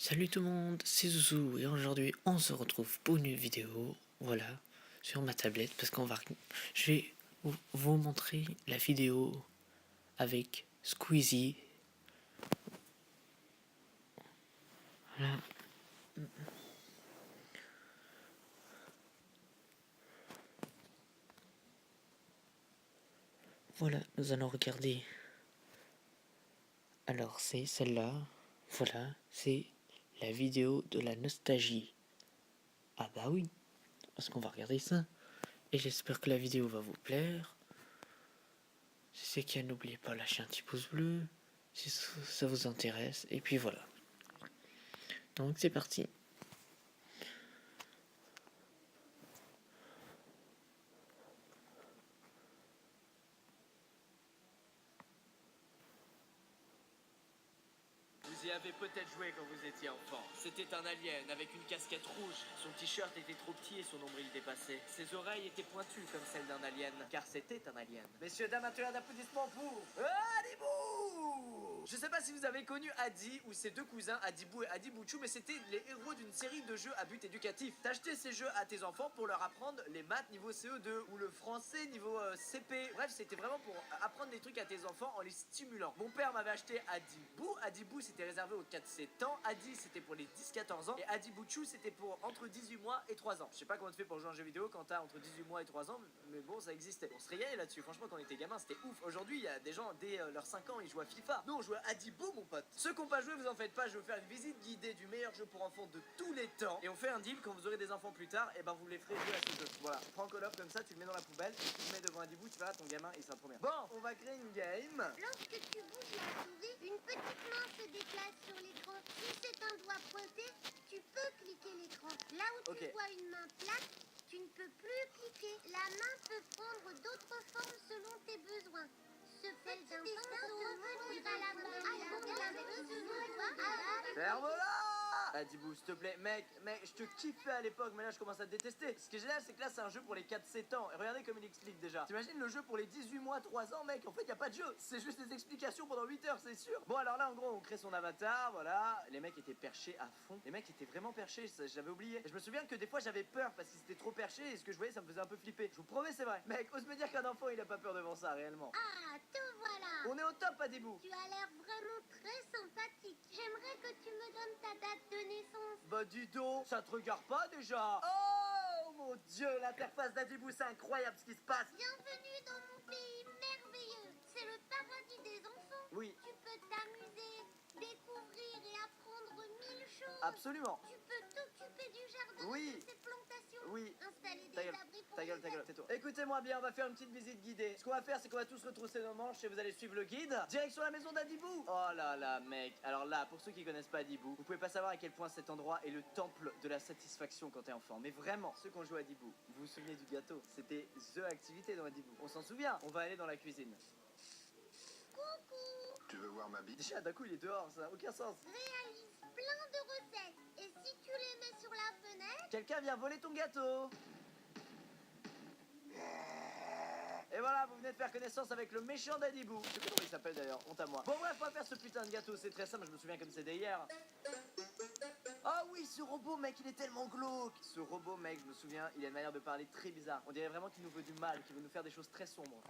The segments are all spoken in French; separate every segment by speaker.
Speaker 1: Salut tout le monde, c'est Zouzou et aujourd'hui on se retrouve pour une vidéo, voilà, sur ma tablette parce je vais vous montrer la vidéo avec Squeezie. Voilà. Voilà, nous allons regarder. Alors c'est celle-là, voilà, c'est la vidéo de la nostalgie. Ah bah oui, parce qu'on va regarder ça. Et j'espère que la vidéo va vous plaire. Si c'est qu'il y a, n'oubliez pas de lâcher un petit pouce bleu, si ça vous intéresse. Et puis voilà. Donc c'est parti.
Speaker 2: Vous y avez peut-être joué quand vous étiez enfant. C'était un alien avec une casquette rouge. Son t-shirt était trop petit et son nombril dépassé. Ses oreilles étaient pointues comme celles d'un alien, car c'était un alien. Messieurs, dames, un tonnerre d'applaudissements pour Adibou. Je sais pas si vous avez connu Adi ou ses deux cousins Adibou et Adibouchou, mais c'était les héros d'une série de jeux à but éducatif. T'achetais ces jeux à tes enfants pour leur apprendre les maths niveau CE2 ou le français niveau CP. Bref, c'était vraiment pour apprendre des trucs à tes enfants en les stimulant. Mon père m'avait acheté Adibou. Adibou, c'était réservé aux 4-7 ans. Adi, c'était pour les 10-14 ans. Et Adibouchou, c'était pour entre 18 mois et 3 ans. Je sais pas comment tu fais pour jouer à un jeu vidéo quand t'as entre 18 mois et 3 ans, mais bon, ça existait. On se régalait là-dessus. Franchement, quand on était gamin, c'était ouf. Aujourd'hui, il y a des gens, dès leurs 5 ans, ils jouent à FIFA. Nous, on joue à Adibou, mon pote. Ceux qui n'ont pas joué, vous en faites pas. Je vais vous faire une visite guidée du meilleur jeu pour enfants de tous les temps. Et on fait un deal quand vous aurez des enfants plus tard, et ben vous les ferez jouer à ce jeu. Voilà. Prends Call of comme ça, tu le mets dans la poubelle, et tu le mets devant Adibou, tu verras ton gamin, il sera trop bien. Bon, on va créer une game.
Speaker 3: Lorsque tu bouges la souris, une petite main se déplace sur l'écran. Si c'est un doigt pointé, tu peux cliquer l'écran. Là où tu vois une main plate, tu ne peux plus cliquer. La main peut prendre d'autres formes selon tes besoins. Ce petit dessin se revenir à la main avec une doigt.
Speaker 2: Ferme-la! Adibou, s'il te plaît, mec, je te kiffais à l'époque, mais là je commence à te détester. Ce qui est génial, c'est que là c'est un jeu pour les 4-7 ans. Et regardez comme il explique déjà. T'imagines le jeu pour les 18 mois, 3 ans, mec? En fait, y a pas de jeu. C'est juste des explications pendant 8 heures, c'est sûr. Bon, alors là, en gros, on crée son avatar, voilà. Les mecs étaient perchés à fond. Les mecs étaient vraiment perchés, j'avais oublié. Et je me souviens que des fois j'avais peur parce qu'ils étaient trop perchés et ce que je voyais, ça me faisait un peu flipper. Je vous promets, c'est vrai. Mec, ose me dire qu'un enfant il a pas peur devant ça, réellement.
Speaker 3: Ah, te voilà!
Speaker 2: On est au top, Adibou.
Speaker 3: Tu as l'air vraiment très sympathique. J'aimerais que tu me donnes ta date de naissance.
Speaker 2: Bah dis donc, ça te regarde pas déjà? Oh mon dieu, l'interface d'Adibou, c'est incroyable ce qui se passe.
Speaker 3: Bienvenue dans mon pays merveilleux. C'est le paradis des enfants.
Speaker 2: Oui,
Speaker 3: Tu peux t'amuser, découvrir et apprendre 1000 choses.
Speaker 2: absolument.
Speaker 3: Tu peux t'occuper du jardin
Speaker 2: Oui.
Speaker 3: et de ses plantations.
Speaker 2: Oui.
Speaker 3: Installer
Speaker 2: Ta
Speaker 3: des
Speaker 2: gueule,
Speaker 3: abris pour
Speaker 2: ta gueule,
Speaker 3: les
Speaker 2: ta gueule,
Speaker 3: aides.
Speaker 2: c'est tout. Écoutez-moi bien, on va faire une petite visite guidée. Ce qu'on va faire, c'est qu'on va tous retrousser nos manches et vous allez suivre le guide. Direction la maison d'Adibou. Oh là là, mec. Alors là, pour ceux qui connaissent pas Adibou, vous pouvez pas savoir à quel point cet endroit est le temple de la satisfaction quand t'es enfant. Mais vraiment, ceux qui ont joué à Adibou, vous vous souvenez du gâteau? C'était THE activité dans Adibou. On s'en souvient. On va aller dans la cuisine.
Speaker 3: Coucou.
Speaker 4: Tu veux voir ma bite?
Speaker 2: Déjà, d'un coup, il est dehors, ça n'a aucun sens.
Speaker 3: Réalise plein de recettes. Et si tu les mets sur la fenêtre,
Speaker 2: Quelqu'un vient voler ton gâteau. Et voilà, vous venez de faire connaissance avec le méchant d'Adibou. Je sais pas comment il s'appelle d'ailleurs, honte à moi. Bon bref, on va faire ce putain de gâteau, c'est très simple, je me souviens comme c'était hier. Ah oui, ce robot mec, il est tellement glauque. Ce robot mec, je me souviens, il a une manière de parler très bizarre. On dirait vraiment qu'il nous veut du mal, qu'il veut nous faire des choses très sombres.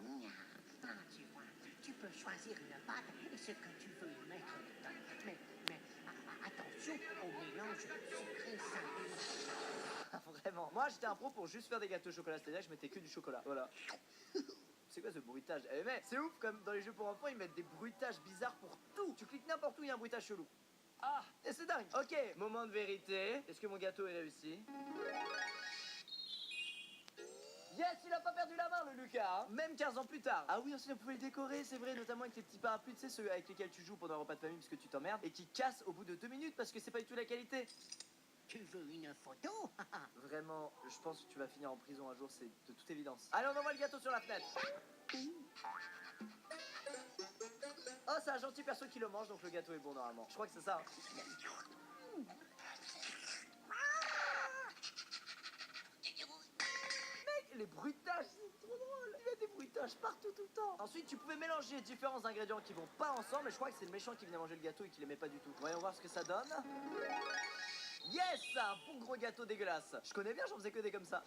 Speaker 5: Tu vois, tu peux choisir une pâte et ce que tu veux y mettre dedans. Mais attention au mélange sucré-salé.
Speaker 2: Vraiment. Moi j'étais un pro pour juste faire des gâteaux au chocolat, c'est-à-dire que je mettais que du chocolat. Voilà. C'est quoi ce bruitage? Eh mais c'est ouf, comme dans les jeux pour enfants, ils mettent des bruitages bizarres pour tout. Tu cliques n'importe où, il y a un bruitage chelou. Ah, et c'est dingue. Ok, moment de vérité. Est-ce que mon gâteau est réussi? Yes, il a pas perdu la main, le Lucas, hein. Même 15 ans plus tard. Ah oui, aussi on pouvait le décorer, c'est vrai, notamment avec les petits parapluies, tu sais, ceux avec lesquels tu joues pendant un repas de famille parce que tu t'emmerdes et qui cassent au bout de 2 minutes parce que c'est pas du tout la qualité.
Speaker 5: Tu veux une photo?
Speaker 2: Vraiment, je pense que tu vas finir en prison un jour, c'est de toute évidence. Allez, on envoie le gâteau sur la fenêtre. Oh, c'est un gentil perso qui le mange, donc le gâteau est bon normalement. Je crois que c'est ça. Hein. Mec, les bruitages, c'est trop drôle. Il a des bruitages mitoche partout tout le temps. Ensuite, tu pouvais mélanger différents ingrédients qui vont pas ensemble, et je crois que c'est le méchant qui venait manger le gâteau et qui l'aimait pas du tout. Voyons voir ce que ça donne. Yes, un bon gros gâteau dégueulasse. Je connais bien, j'en faisais que des comme ça.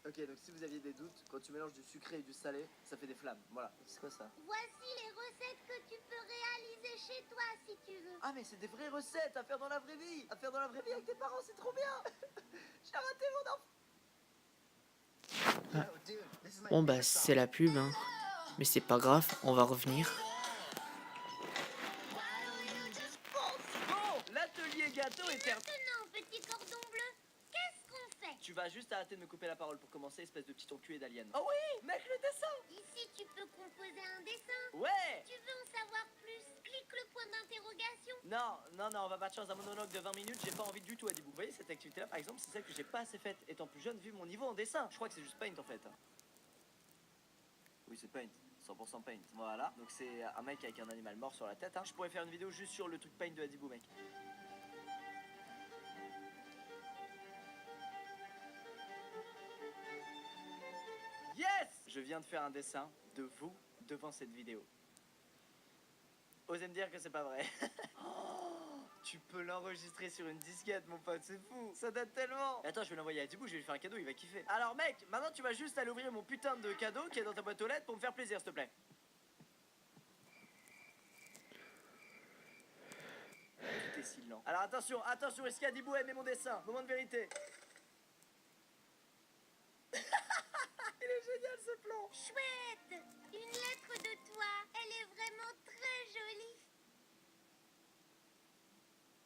Speaker 2: Ok, donc si vous aviez des doutes, quand tu mélanges du sucré et du salé, ça fait des flammes. Voilà. C'est quoi ça?
Speaker 3: Voici les recettes que tu peux réaliser chez toi si tu veux.
Speaker 2: Ah mais c'est des vraies recettes à faire dans la vraie vie. À faire dans la vraie vie avec tes parents, c'est trop bien. J'ai raté mon enfant.
Speaker 1: Bon bah c'est la pub, hein. Mais c'est pas grave, on va revenir.
Speaker 2: Bon, l'atelier gâteau est terminé.
Speaker 3: Maintenant, petit cordon bleu, qu'est-ce qu'on fait?
Speaker 2: Tu vas juste arrêter de me couper la parole pour commencer, espèce de petit enculé d'alien. Oh oui, mec, le dessin.
Speaker 3: Ici, tu peux composer un dessin.
Speaker 2: Ouais.
Speaker 3: Tu veux en savoir plus? Clique le point d'interrogation.
Speaker 2: Non, on va partir dans un monologue de 20 minutes, j'ai pas envie du tout à Adibou. Vous voyez, cette activité-là, par exemple, c'est celle que j'ai pas assez faite. Étant plus jeune, vu mon niveau en dessin. Je crois que c'est juste Paint, en fait. Oui, c'est Paint. 100% Paint. Voilà. Donc c'est un mec avec un animal mort sur la tête. Hein. Je pourrais faire une vidéo juste sur le truc Paint de Adibou, mec. Yes! Je viens de faire un dessin de vous devant cette vidéo. Osez me dire que c'est pas vrai. Oh, tu peux l'enregistrer sur une disquette, mon pote, c'est fou. Ça date tellement. Attends, je vais l'envoyer à Adibou, je vais lui faire un cadeau, il va kiffer. Alors mec, maintenant tu vas juste aller ouvrir mon putain de cadeau qui est dans ta boîte aux lettres pour me faire plaisir, s'il te plaît. Tout est si lent. Alors attention, est-ce qu'Adibou a aimé mon dessin? Moment de vérité. Il est génial ce plan.
Speaker 3: Chouette! Une lettre de toi. Elle est vraiment très jolie.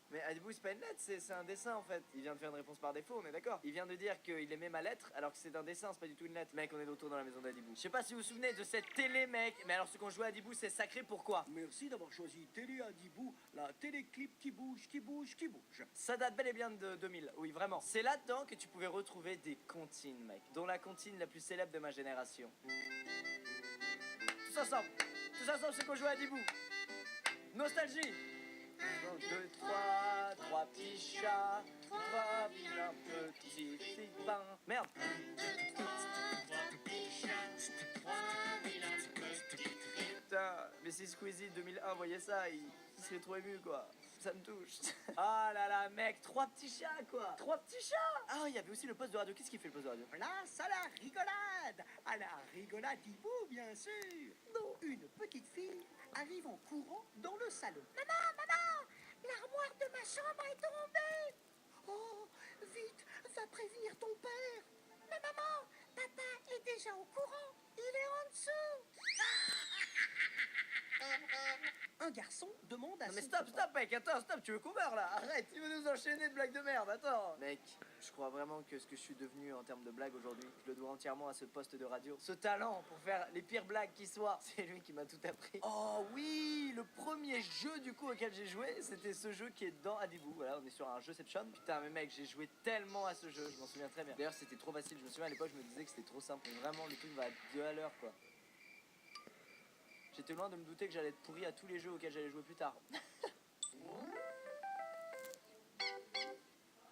Speaker 2: Mais Adibou, c'est pas une lettre, c'est un dessin en fait. Il vient de faire une réponse par défaut, on est d'accord. Il vient de dire qu'il aimait ma lettre alors que c'est un dessin, c'est pas du tout une lettre. Mec, on est de retour dans la maison d'Adibou. Je sais pas si vous vous souvenez de cette télé, mec. Mais alors, ce qu'on jouait à Adibou, c'est sacré, pourquoi?
Speaker 4: Merci d'avoir choisi Télé Adibou, la téléclip qui bouge, qui bouge, qui bouge.
Speaker 2: Ça date bel et bien de 2000, oui, vraiment. C'est là-dedans que tu pouvais retrouver des comptines, mec. Dont la comptine la plus célèbre de ma génération. Tous ensemble, c'est qu'on jouait à Adibou. Nostalgie. 1, 2, 3 petits chats, 3 vilains petits pains. Merde. Putain, mais si Squeezie 2001 voyait ça, il serait trop ému quoi. Ça me touche. Ah là là, mec, 3 petits chats quoi. 3 petits chats. Ah, il y avait aussi le poste de radio. Qu'est-ce qu'il fait le poste de radio?
Speaker 4: Place à la rigolade, à la rigolade Adibou, bien sûr. Non, une petite fille arrive en courant dans le salon. Maman, l'armoire de ma chambre est tombée. Oh, vite, va prévenir ton père. Mais maman, papa est déjà au courant, il est en dessous. Un garçon demande à
Speaker 2: Non mais
Speaker 4: son
Speaker 2: stop, mec, attends, stop, tu veux qu'on meure là? Arrête, tu veux nous enchaîner de blagues de merde, attends. Mec, je crois vraiment que ce que je suis devenu en termes de blagues aujourd'hui, je le dois entièrement à ce poste de radio. Ce talent pour faire les pires blagues qui soient, c'est lui qui m'a tout appris. Oh oui, le premier jeu du coup auquel j'ai joué, c'était ce jeu qui est dans Adibou. Voilà, on est sur un jeuception. Putain, mais mec, j'ai joué tellement à ce jeu, je m'en souviens très bien. D'ailleurs, c'était trop facile, je me souviens à l'époque, je me disais que c'était trop simple. Mais vraiment, le truc va à 2 à l'heure quoi. J'étais loin de me douter que j'allais être pourri à tous les jeux auxquels j'allais jouer plus tard.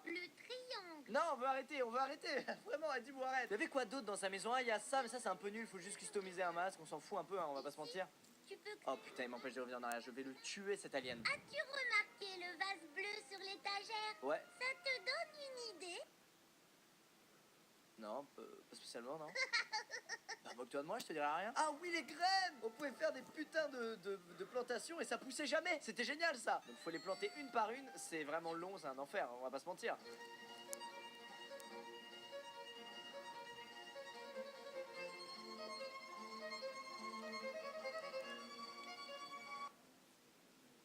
Speaker 3: Le triangle.
Speaker 2: Non, on veut arrêter. Vraiment, Adibou, arrête. Il y avait quoi d'autre dans sa maison? Ah, il y a ça, mais ça c'est un peu nul, faut juste customiser un masque, on s'en fout un peu, hein, on va pas se mentir.
Speaker 3: Tu peux...
Speaker 2: Oh putain, il m'empêche de revenir en arrière, je vais le tuer cet alien.
Speaker 3: As-tu remarqué le vase bleu sur l'étagère?
Speaker 2: Ouais.
Speaker 3: Ça te donne une idée?
Speaker 2: Non, pas spécialement, non. Bah, moque-toi de moi, je te dirai rien. Ah oui, les graines. On pouvait faire des putains de plantations et ça poussait jamais. C'était génial, ça. Donc, faut les planter une par une. C'est vraiment long, c'est un enfer, on va pas se mentir.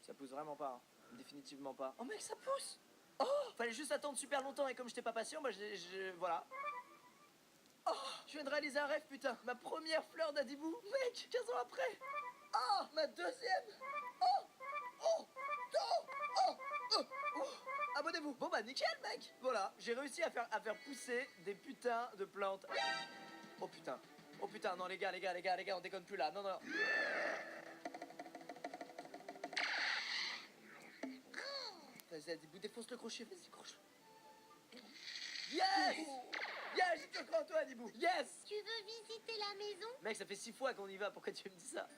Speaker 2: Ça pousse vraiment pas, hein. Définitivement pas. Oh mec, ça pousse. Oh, fallait juste attendre super longtemps et comme j'étais pas patient, bah voilà. Oh, je viens de réaliser un rêve, putain. Ma première fleur d'Adibou, mec, 15 ans après. Oh, ma deuxième. Oh, oh, oh, oh, oh, oh. Abonnez-vous. Bon bah nickel, mec. Voilà, j'ai réussi à faire pousser des putains de plantes. Oh putain, non les gars, on déconne plus là. Non. Vas-y, Adibou, défonce le crochet, vas-y, crochet. Yes! Yes, j'ai cru en toi, Adibou. Yes!
Speaker 3: Tu veux visiter la maison?
Speaker 2: Mec, ça fait 6 fois qu'on y va, pourquoi tu me dis ça?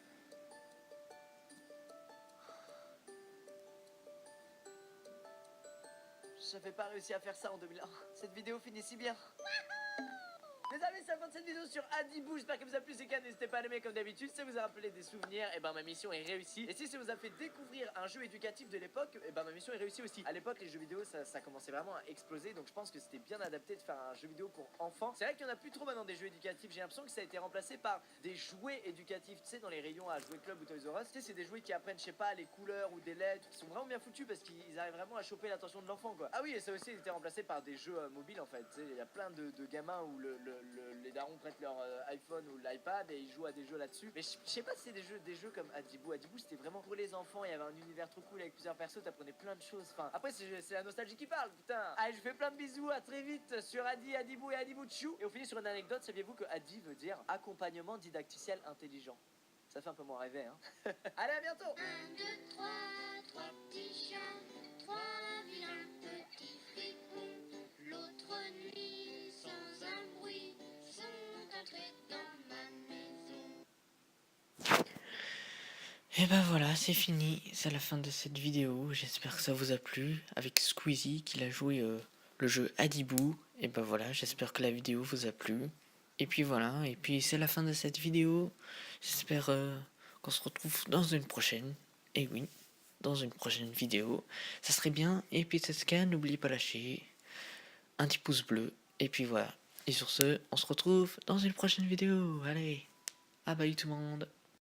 Speaker 2: J'avais pas réussi à faire ça en 2001. Cette vidéo finit si bien. Les amis, c'est la fin de cette vidéo sur Adibou. J'espère que vous a plu. C'est cas, n'hésitez pas à l'aimer comme d'habitude. Si ça vous a rappelé des souvenirs, et ben ma mission est réussie. Et si ça vous a fait découvrir un jeu éducatif de l'époque, et ben ma mission est réussie aussi. À l'époque, les jeux vidéo, ça commençait vraiment à exploser. Donc je pense que c'était bien adapté de faire un jeu vidéo pour enfants. C'est vrai qu'il y en a plus trop maintenant des jeux éducatifs. J'ai l'impression que ça a été remplacé par des jouets éducatifs. Tu sais, dans les rayons à jouer club ou Toys R Us, tu sais, c'est des jouets qui apprennent, je sais pas, les couleurs ou des lettres, qui sont vraiment bien foutus parce qu'ils arrivent vraiment à choper l'attention de l'enfant, quoi. Ah oui, et ça aussi a été remplacé par des jeux mobiles en fait. Tu sais, il y a plein de gamins où les darons prêtent leur iPhone ou l'iPad et ils jouent à des jeux là-dessus. Mais je sais pas si c'est des jeux comme Adibou. Adibou, c'était vraiment pour les enfants. Il y avait un univers trop cool avec plusieurs persos. T'apprenais plein de choses. Enfin, après, c'est la nostalgie qui parle, putain. Allez, je vous fais plein de bisous. À très vite sur Adibou et Adibou Chou. Et on finit sur une anecdote. Saviez-vous que Adi veut dire accompagnement didacticiel intelligent? Ça fait un peu moins rêver, hein. Allez, à bientôt.
Speaker 3: 1, 2, 3, 3 petits chats, 3 vilains petits fripons. L'autre nuit, sans un bruit, sont entrés dans ma maison.
Speaker 1: Et ben voilà, c'est fini, c'est la fin de cette vidéo, j'espère que ça vous a plu, avec Squeezie qui a joué le jeu Adibou, et ben voilà, j'espère que la vidéo vous a plu, et puis voilà, et puis c'est la fin de cette vidéo, j'espère qu'on se retrouve dans une prochaine, et oui, dans une prochaine vidéo, ça serait bien, et puis c'est ce cas, n'oubliez pas lâcher un petit pouce bleu, et puis voilà, et sur ce, on se retrouve dans une prochaine vidéo, allez, bye bye tout le monde.